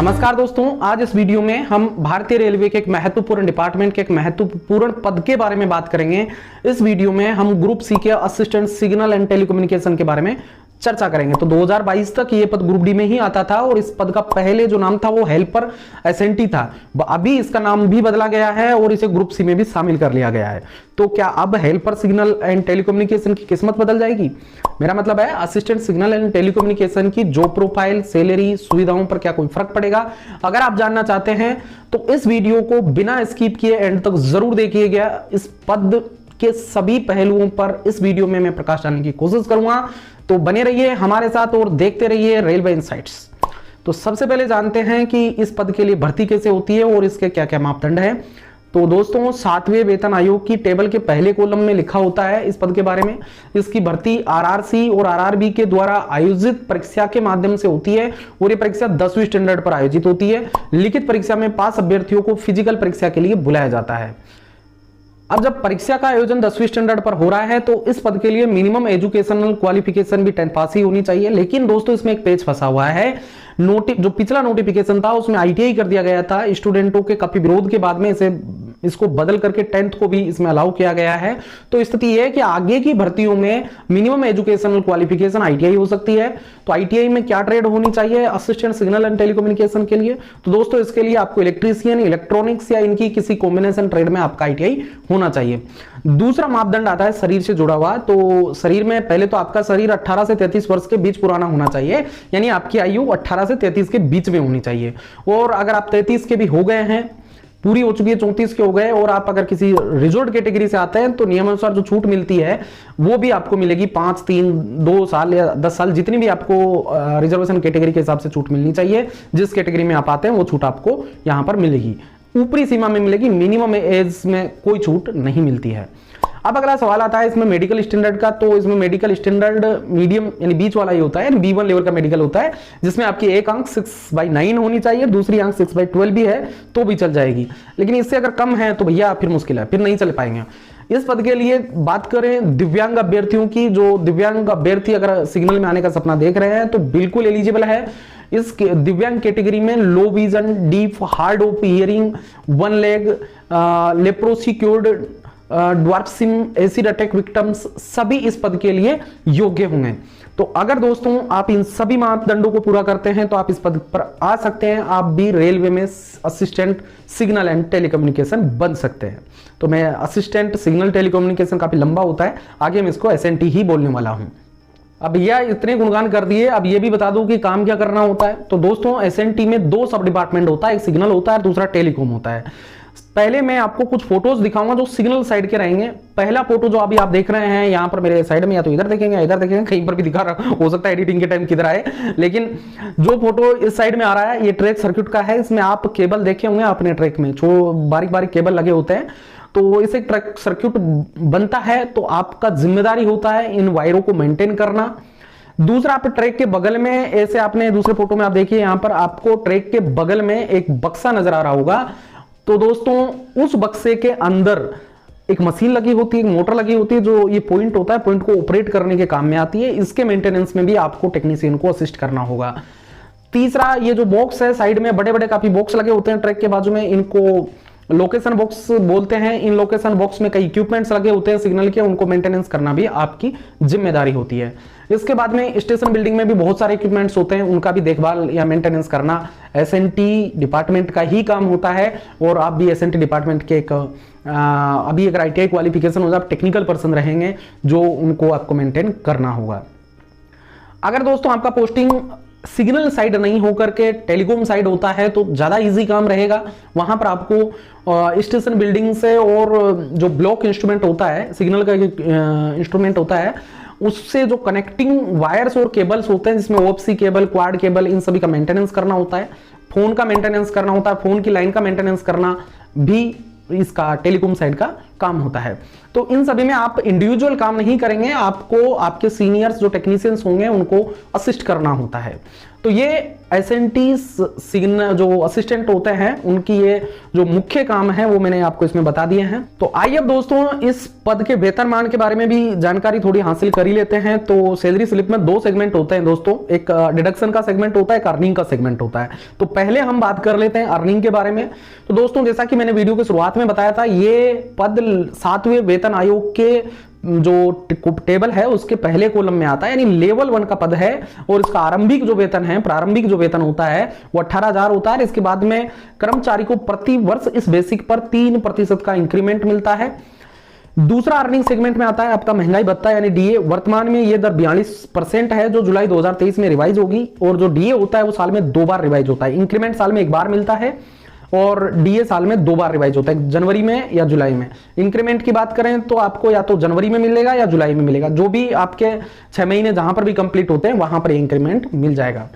नमस्कार दोस्तों, आज इस वीडियो में हम भारतीय रेलवे के एक महत्वपूर्ण डिपार्टमेंट के एक महत्वपूर्ण पद के बारे में बात करेंगे। इस वीडियो में हम ग्रुप सी के असिस्टेंट सिग्नल एंड टेलीकम्युनिकेशन के बारे में चर्चा करेंगे। तो 2022 तक ये पद ग्रुप डी में ही आता था और इस पद का पहले जो नाम था वो हेल्पर एसएनटी था। अभी इसका नाम भी बदला गया है और इसे ग्रुप सी में भी शामिल कर लिया गया है। तो क्या अब हेल्पर सिग्नल एंड टेलीकम्युनिकेशन की किस्मत बदल जाएगी? मेरा मतलब है असिस्टेंट सिग्नल एंड टेलीकम्युनिकेशन की जॉब प्रोफाइल, सैलरी, सुविधाओं पर क्या कोई फर्क पड़ेगा? अगर आप जानना चाहते हैं तो इस वीडियो को बिना स्किप किए एंड तक जरूर देखिएगा। इस पद के सभी पहलुओं पर इस वीडियो में मैं प्रकाश डालने की कोशिश करूंगा, तो बने रहिए हमारे साथ और देखते रहिए रेलवे इनसाइट्स। तो सबसे पहले जानते हैं कि इस पद के लिए भर्ती कैसे होती है और इसके क्या क्या मापदंड है। तो दोस्तों, 7वें वेतन आयोग की टेबल के पहले कॉलम में लिखा होता है इस पद के बारे में। इसकी भर्ती आरआरसी और आरआरबी के द्वारा आयोजित परीक्षा के माध्यम से होती है और ये परीक्षा 10वीं स्टैंडर्ड पर आयोजित होती है। लिखित परीक्षा में पास अभ्यर्थियों को फिजिकल परीक्षा के लिए बुलाया जाता है। अब जब परीक्षा का आयोजन 10वीं स्टैंडर्ड पर हो रहा है तो इस पद के लिए मिनिमम एजुकेशनल क्वालिफिकेशन भी 10 पास ही होनी चाहिए। लेकिन दोस्तों, इसमें एक पेच फंसा हुआ है। जो पिछला नोटिफिकेशन था उसमें आईटीआई कर दिया गया था। स्टूडेंटों के काफी विरोध के बाद में इसको बदल करके 10th को भी इसमें अलाउ किया गया है। तो स्थिति यह है कि आगे की भर्तियों में मिनिमम एजुकेशनल क्वालिफिकेशन आईटीआई हो सकती है। तो आईटीआई में क्या ट्रेड होनी चाहिए असिस्टेंट सिग्नल एंड टेलीकम्युनिकेशन के लिए? तो दोस्तों, इसके लिए आपको इलेक्ट्रीशियन, इलेक्ट्रॉनिक्स या इनकी किसी कॉम्बिनेशन ट्रेड में आपका आईटीआई होना चाहिए। दूसरा मापदंड आता है शरीर से जुड़ा हुआ। तो शरीर में पहले तो आपका शरीर 18 से 33 वर्ष के बीच पुराना होना चाहिए, यानी आपकी आयु 18 से 33 के बीच में होनी चाहिए। और अगर आप 33 के भी हो गए हैं, पूरी हो चुकी है, 34 के हो गए और आप अगर किसी रिजर्व्ड कैटेगरी से आते हैं तो नियमानुसार जो छूट मिलती है वो भी आपको मिलेगी 5, 3, 2 साल या 10 साल, जितनी भी आपको रिजर्वेशन कैटेगरी के हिसाब से छूट मिलनी चाहिए। जिस कैटेगरी में आप आते हैं वो छूट आपको यहां पर मिलेगी, ऊपरी सीमा में मिलेगी। मिनिमम एज में कोई छूट नहीं मिलती है। अब अगला सवाल आता है इसमें मेडिकल स्टैंडर्ड का। तो इसमें मेडिकल स्टैंडर्ड मीडियम यानी बीच वाला ही होता है, B1 लेवल का मेडिकल होता है, जिसमें आपकी एक अंक 6/9 होनी चाहिए, दूसरी अंक 6/12 भी है तो भी चल जाएगी। लेकिन इससे अगर कम है तो भैया फिर मुश्किल है, फिर नहीं चल पाएंगे। इस पद के लिए बात करें दिव्यांग अभ्यर्थियों की, जो दिव्यांग अभ्यर्थी अगर सिग्नल में आने का सपना देख रहे हैं तो बिल्कुल एलिजिबल है। इस दिव्यांग कैटेगरी में low vision, deaf, hard of hearing, one leg, leprosy cured, dwarfism, acid attack victims सभी इस पद के लिए योग्य होंगे। तो अगर दोस्तों आप इन सभी मापदंडों को पूरा करते हैं तो आप इस पद पर आ सकते हैं। आप भी रेलवे में असिस्टेंट सिग्नल एंड टेलीकम्युनिकेशन बन सकते हैं। तो मैं असिस्टेंट सिग्नल टेलीकम्युनिकेशन काफी लंबा होता है, आगे मैं इसको एसएनटी ही बोलने वाला हूं। अब यह इतने गुणगान कर दिए, अब ये भी बता दूं कि काम क्या करना होता है। तो दोस्तों, एसएनटी में 2 सब डिपार्टमेंट होता है, एक सिग्नल होता है और दूसरा टेलीकॉम होता है। पहले मैं आपको कुछ फोटोज दिखाऊंगा जो सिग्नल साइड के रहेंगे। पहला फोटो जो अभी आप देख रहे हैं यहाँ पर मेरे साइड में, या तो इधर देखेंगे या इधर देखेंगे, कहीं पर भी दिखा रहा हो सकता है एडिटिंग के टाइम किधर आए, लेकिन जो फोटो इस साइड में आ रहा है ये ट्रैक सर्किट का है। इसमें आप केबल देखे होंगे अपने ट्रैक में, बारीक बारीक केबल लगे होते हैं। तो इसे ट्रैक सर्किट बनता है तो आपका जिम्मेदारी होता है इन वायरों को मेंटेन करना। दूसरा, आप ट्रैक के बगल में ऐसे आपने दूसरे फोटो में आप देखिए यहाँ पर आपको ट्रैक के बगल में एक बक्सा नजर आ रहा होगा। तो दोस्तों, उस बक्से के अंदर एक मशीन लगी होती है, एक मोटर लगी होती है, जो ये पॉइंट होता है, पॉइंट को ऑपरेट करने के काम में आती है। इसके मेंटेनेंस में भी आपको टेक्नीशियन को असिस्ट करना होगा। तीसरा, ये जो बॉक्स है साइड में बड़े बड़े काफी बॉक्स लगे होते हैं ट्रैक के बाजू में, इनको लोकेशन बॉक्स बोलते हैं। इन लोकेशन बॉक्स में कई इक्विपमेंट्स लगे होते हैं सिग्नल के, उनको मेंटेनेंस करना भी आपकी जिम्मेदारी होती है। इसके बाद में स्टेशन बिल्डिंग में भी बहुत सारे इक्विपमेंट्स होते हैं, उनका भी देखभाल या मेंटेनेंस करना एसएनटी डिपार्टमेंट का ही काम होता है। और आप भी एसएनटी डिपार्टमेंट के अभी अगर आईटीआई क्वालिफिकेशन हो जाए, आप टेक्निकल पर्सन रहेंगे जो उनको आपको मेंटेन करना होगा। अगर दोस्तों आपका पोस्टिंग सिग्नल साइड नहीं होकर के टेलीकॉम साइड होता है तो ज्यादा इजी काम रहेगा। वहां पर आपको स्टेशन बिल्डिंग से और जो ब्लॉक इंस्ट्रूमेंट होता है, सिग्नल का इंस्ट्रूमेंट होता है, उससे जो कनेक्टिंग वायर्स और केबल्स होते हैं, जिसमें ओएफसी केबल, क्वाड केबल, इन सभी का मेंटेनेंस करना होता है। फोन का मेंटेनेंस करना होता है, फोन की लाइन का मेंटेनेंस करना भी इसका टेलीकॉम साइड का काम होता है। तो इन सभी में आप इंडिविजुअल काम नहीं करेंगे, आपको आपके सीनियर्स जो टेक्नीशियंस होंगे उनको असिस्ट करना होता है। तो ये एसएनटी सिग्नल जो असिस्टेंट होते हैं उनकी ये जो मुख्य काम है वो मैंने आपको इसमें बता दिए हैं। तो आइए अब दोस्तों इस पद के वेतनमान के बारे में भी जानकारी थोड़ी हासिल कर ही लेते हैं। तो सैलरी स्लिप में दो सेगमेंट होते हैं दोस्तों, एक डिडक्शन का सेगमेंट होता है, एक अर्निंग का सेगमेंट होता है। तो पहले हम बात कर लेते हैं अर्निंग के बारे में। तो दोस्तों जैसा कि मैंने वीडियो की शुरुआत में बताया था, ये पद 7वें वेतन आयोग के जो टेबल है उसके पहले कॉलम में आता है, यानी लेवल 1 का पद है और इसका आरंभिक जो वेतन है, प्रारंभिक जो वेतन होता है वो 18,000 होता है। इसके बाद में कर्मचारी को प्रति वर्ष इस बेसिक पर 3% का इंक्रीमेंट मिलता है। दूसरा अर्निंग सेगमेंट में आता है आपका महंगाई भत्ता यानी डीए। वर्तमान में ये दर 42% है जो जुलाई 2023 में रिवाइज होगी, और जो डीए होता है वो साल में 2 बार रिवाइज होता है। इंक्रीमेंट साल में 1 बार मिलता है और डीए साल में 2 बार रिवाइज होता है, जनवरी में या जुलाई में। इंक्रीमेंट की बात करें तो आपको या तो जनवरी में मिलेगा या जुलाई में मिलेगा, जो भी आपके 6 महीने जहां पर भी कंप्लीट होते हैं वहां पर इंक्रीमेंट मिल जाएगा।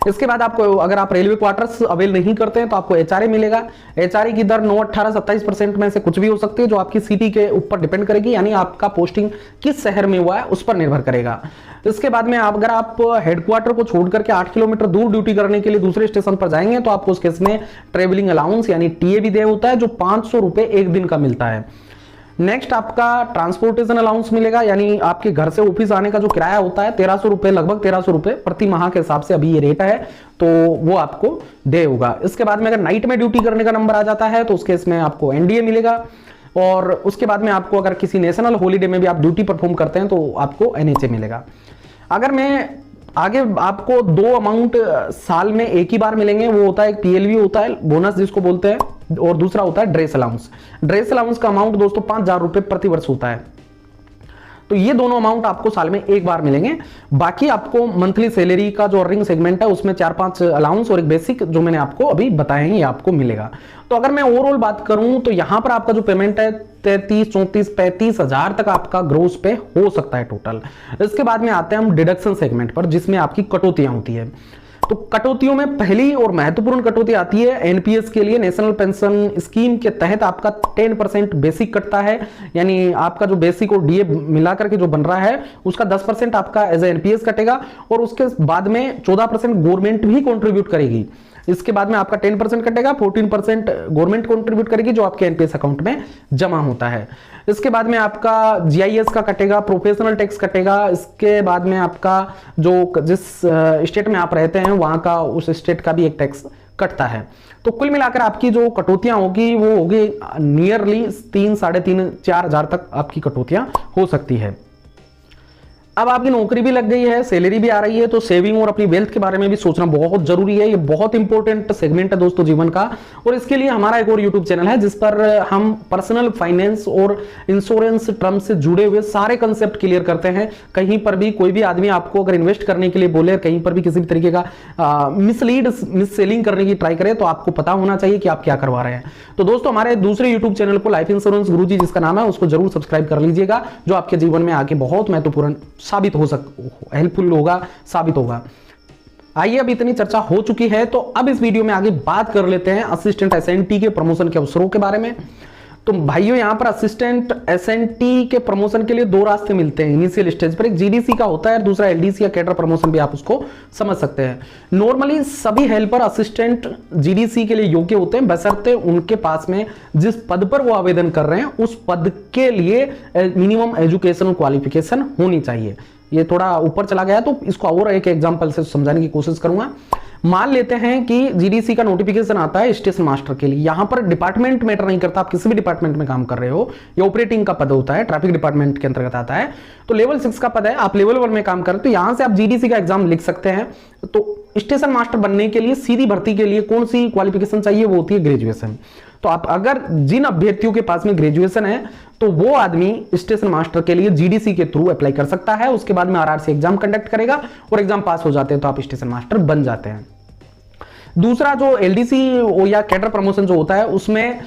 इसके बाद आपको अगर आप रेलवे क्वार्टर्स अवेल नहीं करते हैं तो आपको एचआरए मिलेगा। एचआरए की दर 9, 18, 27% में से कुछ भी हो सकती है, जो आपकी सिटी के ऊपर डिपेंड करेगी, यानी आपका पोस्टिंग किस शहर में हुआ है उस पर निर्भर करेगा। इसके बाद में अगर आप हेडक्वार्टर को छोड़ करके 8 किलोमीटर दूर ड्यूटी करने के लिए दूसरे स्टेशन पर जाएंगे तो आपको उस केस में ट्रेवलिंग अलाउंस यानी टीए भी दे होता है, जो 500 रुपए एक दिन का मिलता है। नेक्स्ट आपका ट्रांसपोर्टेशन अलाउंस मिलेगा, यानी आपके घर से ऑफिस आने का जो किराया होता है 1300 रुपए, लगभग 1300 रुपए प्रति माह के हिसाब से अभी ये रेट है, तो वो आपको दे होगा। इसके बाद में अगर नाइट में ड्यूटी करने का नंबर आ जाता है तो उस केस में आपको एनडीए मिलेगा, और उसके बाद में आपको अगर किसी नेशनल हॉलीडे में भी आप ड्यूटी परफॉर्म करते हैं तो आपको एनएचए मिलेगा। अगर मैं आगे आपको 2 अमाउंट साल में एक ही बार मिलेंगे, वो होता है एक पीएलवी होता है बोनस जिसको बोलते हैं, और दूसरा होता है ड्रेस अलाउंस। ड्रेस अलाउंस का अमाउंट दोस्तों 5,000 रुपए प्रति वर्ष होता है। तो ये दोनों अमाउंट आपको साल में एक बार मिलेंगे। बाकी आपको मंथली सैलरी का जो अर्निंग सेगमेंट है उसमें 4-5 अलाउंस और एक बेसिक जो मैंने आपको अभी बताए हैं ये आपको मिलेगा। तो अगर मैं ओवरऑल बात करूं तो यहां पर आपका जो पेमेंट है 33, 34, 35 हजार तक आपका ग्रोस पे हो सकता है टोटल। इसके बाद में आते हैं हम डिडक्शन सेगमेंट पर, जिसमें आपकी कटौतियां होती है। तो कटौतियों में पहली और महत्वपूर्ण कटौती आती है एनपीएस के लिए। नेशनल पेंशन स्कीम के तहत आपका 10% बेसिक कटता है, यानी आपका जो बेसिक और डीए मिलाकर के जो बन रहा है उसका 10% आपका एज ए एनपीएस कटेगा, और उसके बाद में 14% गवर्नमेंट भी कंट्रीब्यूट करेगी। इसके बाद में आपका 10% कटेगा, 14% गवर्नमेंट कंट्रीब्यूट करेगी जो आपके एनपीएस अकाउंट में जमा होता है। इसके बाद में आपका जीआईएस का कटेगा, प्रोफेशनल टैक्स कटेगा। इसके बाद में आपका जो जिस स्टेट में आप रहते हैं वहां का उस स्टेट का भी एक टैक्स कटता है। तो कुल मिलाकर आपकी जो कटौतियां होगी वो होगी नियरली 3, 3.5, 4 हजार तक आपकी कटौतियां हो सकती है। अब आपकी नौकरी भी लग गई है, सैलरी भी आ रही है, तो सेविंग और अपनी वेल्थ के बारे में भी सोचना बहुत जरूरी है। ये बहुत इंपॉर्टेंट सेगमेंट है दोस्तों जीवन का, और इसके लिए हमारा एक और यूट्यूब चैनल है जिस पर हम पर्सनल फाइनेंस और इंश्योरेंस टर्म से जुड़े हुए सारे कंसेप्ट क्लियर करते हैं। कहीं पर भी कोई भी आदमी आपको अगर इन्वेस्ट करने के लिए बोले, कहीं पर भी किसी भी तरीके का मिस सेलिंग करने की ट्राई करे, तो आपको पता होना चाहिए कि आप क्या करवा रहे हैं। तो दोस्तों हमारे दूसरे यूट्यूब चैनल को लाइफ इंश्योरेंस गुरुजी जिसका नाम है उसको जरूर सब्सक्राइब कर लीजिएगा, जो आपके जीवन में आगे बहुत महत्वपूर्ण साबित हो हेल्पफुल होगा, साबित होगा। आइए अब इतनी चर्चा हो चुकी है, तो अब इस वीडियो में आगे बात कर लेते हैं असिस्टेंट एसएनटी के प्रमोशन के अवसरों के बारे में। तो भाइयों यहां पर असिस्टेंट एसएनटी के प्रमोशन के लिए 2 रास्ते मिलते हैं इनिशियल स्टेज पर, एक जीडीसी का होता है और दूसरा एलडीसी या कैडर प्रमोशन भी आप उसको समझ सकते हैं। नॉर्मली सभी हेल्पर असिस्टेंट जीडीसी के लिए योग्य होते हैं, बशर्ते उनके पास में जिस पद पर वो आवेदन कर रहे हैं उस पद के लिए मिनिमम एजुकेशनल क्वालिफिकेशन होनी चाहिए। ये थोड़ा ऊपर चला गया तो इसको और एक एग्जांपल से समझाने की कोशिश करूंगा। मान लेते हैं कि जीडीसी का नोटिफिकेशन आता है स्टेशन मास्टर के लिए। यहां पर डिपार्टमेंट मैटर नहीं करता, आप किसी भी डिपार्टमेंट में काम कर रहे हो, या ऑपरेटिंग का पद होता है, ट्रैफिक डिपार्टमेंट के अंतर्गत आता है, तो लेवल 6 का पद है, आप लेवल 1 में काम कर रहे हो, तो यहां से आप जीडीसी का एग्जाम लिख सकते हैं। तो स्टेशन मास्टर बनने के लिए सीधी भर्ती के लिए कौन सी क्वालिफिकेशन चाहिए, वो होती है ग्रेजुएशन। तो आप अगर जिन अभ्यर्थियों के पास में ग्रेजुएशन है तो वो आदमी स्टेशन मास्टर के लिए जीडीसी के थ्रू अप्लाई कर सकता है। उसके बाद में आरआरसी एग्जाम कंडक्ट करेगा और एग्जाम पास हो जाते हैं तो आप स्टेशन मास्टर बन जाते हैं। दूसरा जो एलडीसी या कैडर प्रमोशन जो होता है उसमें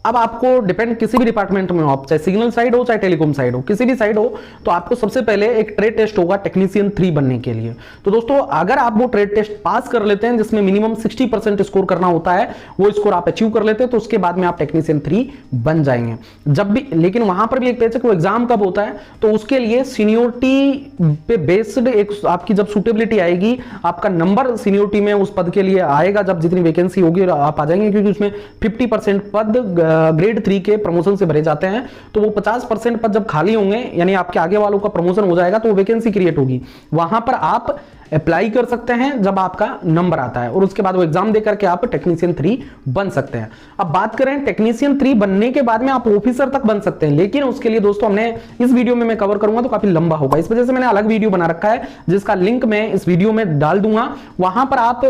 अब आपको डिपेंड किसी भी डिपार्टमेंट में हो, आप चाहे सिग्नल साइड हो चाहे टेलीकॉम साइड हो, किसी भी साइड हो, तो आपको सबसे पहले एक ट्रेड टेस्ट होगा टेक्नीशियन 3 बनने के लिए। तो दोस्तों अगर आप वो ट्रेड टेस्ट पास कर लेते हैं जिसमें मिनिमम 60% स्कोर करना होता है, वो स्कोर आप अचीव कर लेते हैं, तो उसके बाद में आप टेक्नीशियन 3 बन जाएंगे। जब भी, लेकिन वहां पर भी एक तरह से एग्जाम कब होता है, तो उसके लिए सीनियोरिटी पे बेस्ड एक आपकी जब सुटेबिलिटी आएगी, आपका नंबर सीनियोरिटी में उस पद के लिए आएगा, जब जितनी वैकेंसी होगी आप आ जाएंगे, क्योंकि उसमें 50% पद ग्रेड 3 के प्रमोशन से भरे जाते हैं। तो वो 50% पद जब खाली होंगे, यानी आपके आगे वालों का प्रमोशन हो जाएगा, तो वैकेंसी क्रिएट होगी, वहां पर आप अप्लाई कर सकते हैं जब आपका नंबर आता है, और उसके बाद वो एग्जाम देकर के आप टेक्नीशियन 3 बन सकते हैं। अब बात करें टेक्नीशियन 3 बनने के बाद में आप ऑफिसर तक बन सकते हैं, लेकिन उसके लिए दोस्तों हमने इस वीडियो में मैं कवर करूंगा तो काफी लंबा होगा, इस वजह से मैंने अलग वीडियो बना रखा है जिसका लिंक मैं इस वीडियो में डाल दूंगा। वहां पर आप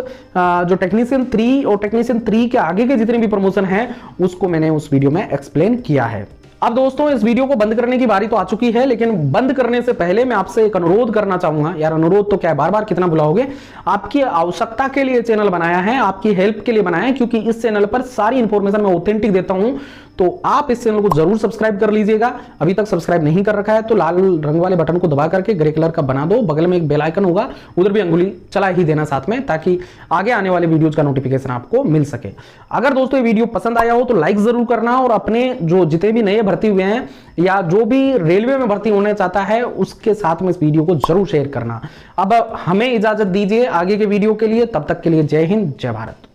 जो टेक्नीशियन 3 और टेक्नीशियन 3 के आगे के जितने भी प्रमोशन है उसको मैंने उस वीडियो में एक्सप्लेन किया है। अब दोस्तों इस वीडियो को बंद करने की बारी तो आ चुकी है, लेकिन बंद करने से पहले मैं आपसे एक अनुरोध करना चाहूंगा। यार अनुरोध तो क्या है, बार बार कितना बुलाओगे, आपकी आवश्यकता के लिए चैनल बनाया है, आपकी हेल्प के लिए बनाया है, क्योंकि इस चैनल पर सारी इंफॉर्मेशन मैं ऑथेंटिक देता हूं। तो आप इस चैनल को जरूर सब्सक्राइब कर लीजिएगा। अभी तक सब्सक्राइब नहीं कर रखा है तो लाल रंग वाले बटन को दबा करके ग्रे कलर का बना दो, बगल में एक बेल आइकन होगा, उधर भी अंगुली चला ही देना साथ में, ताकि आगे आने वाले वीडियोज का नोटिफिकेशन आपको मिल सके। अगर दोस्तों ये वीडियो पसंद आया हो तो लाइक जरूर करना, और अपने जो जितने भी नए भर्ती हुए हैं या जो भी रेलवे में भर्ती होने चाहता है उसके साथ में इस वीडियो को जरूर शेयर करना। अब हमें इजाजत दीजिए आगे के वीडियो के लिए, तब तक के लिए जय हिंद जय भारत।